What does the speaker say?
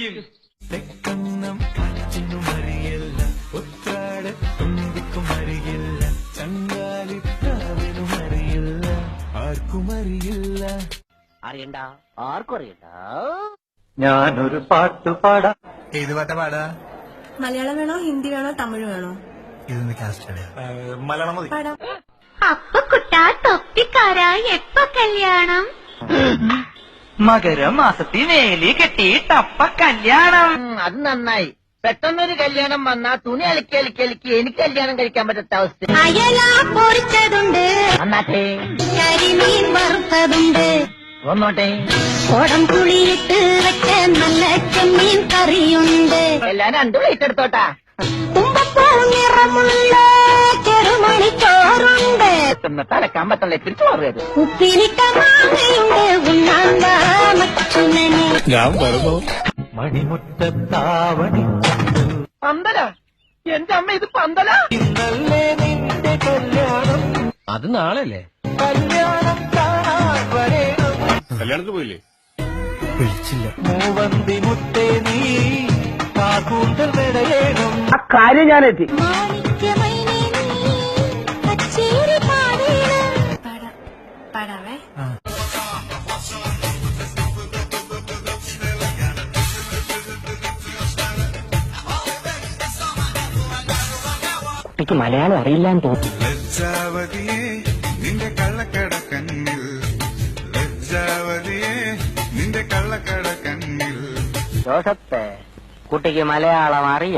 ചെയ്യും. തെക്കന്നം അച്ഛനും അറിയില്ല, ഉത്രാട് തുമ്പിക്കും അറിയില്ല, ചങ്കാലിത്താവിനും അറിയില്ല, ആർക്കും അറിയില്ല. അറിയണ്ട, ആർക്കും അറിയണ്ട. ഞാനൊരു പാട്ട് പാടാം. ഏത് പാട്ടാ പാടാ? മലയാളം വേണോ, ഹിന്ദി വേണോ, തമിഴ് വേണോ? ഇതൊന്ന് കാസ്റ്റ് മലയാളം മതി. പാടാം. അപ്പൊ കുട്ടാ തൊപ്പിക്കാരാ എപ്പ കല്യാണം? മകരമാസത്തിൽ വേലി കെട്ടി തപ്പ കല്യാണം. അത് നന്നായി. പെട്ടെന്നൊരു കല്യാണം വന്നാ തുണി അലക്കി എനിക്ക് കല്യാണം കഴിക്കാൻ പറ്റാത്ത അവസ്ഥ. അയല പൊരിച്ചതുണ്ട്, നന്നാട്ടെ, കരിമീൻ വറുത്തതുണ്ട്, ഒന്നോട്ടെ, കുടം പുളിയിട്ട് വെച്ച നല്ല ചെമ്മീൻ കറിയുണ്ട്, എല്ലാം 2 പ്ലേറ്റ് എടുത്തോട്ടാ. തുമ്പപ്പൂ നിറമുള്ള ചെറുമണി ചോറുണ്ട്, തലക്കാൻ പറ്റല്ലേ തിരിച്ചു മാറിയത്. ഉപ്പിലിട്ട മാങ്ങയുണ്ട്, ഉണ്ണാൻ വാ മച്ചുനനെ. ഞാൻ പറഞ്ഞു മണിമുറ്റത്താവണി പന്തല, എന്റെ അമ്മ ഇത് പന്തല. ഇന്നല്ലേ നിന്റെ കല്യാണം, അത് നാളെയല്ലേ? കല്യാണം കാണാൻ വരേണം. കല്യാണത്തിന് പോയില്ലേ? വിളിച്ചില്ല. മൂവന്തി മുത്തേ നീ കാക്കൂന്തൽ വിടയേണം. മാണിക്യമൈനേ നീ കച്ചേരി പാടേണം. പാടാവേ. കുട്ടിക്ക് മലയാളം അറിയില്ലാന്ന് തോന്നുന്നു. ലജ്ജാവതിയെ നിന്റെ കള്ളക്കട കണ്ണിൽ, ലജ്ജാവതിയെ നിന്റെ കള്ളക്കട കണ്ണിൽ. ജോസഫ്, കുട്ടിക്ക് മലയാളം അറിയാം.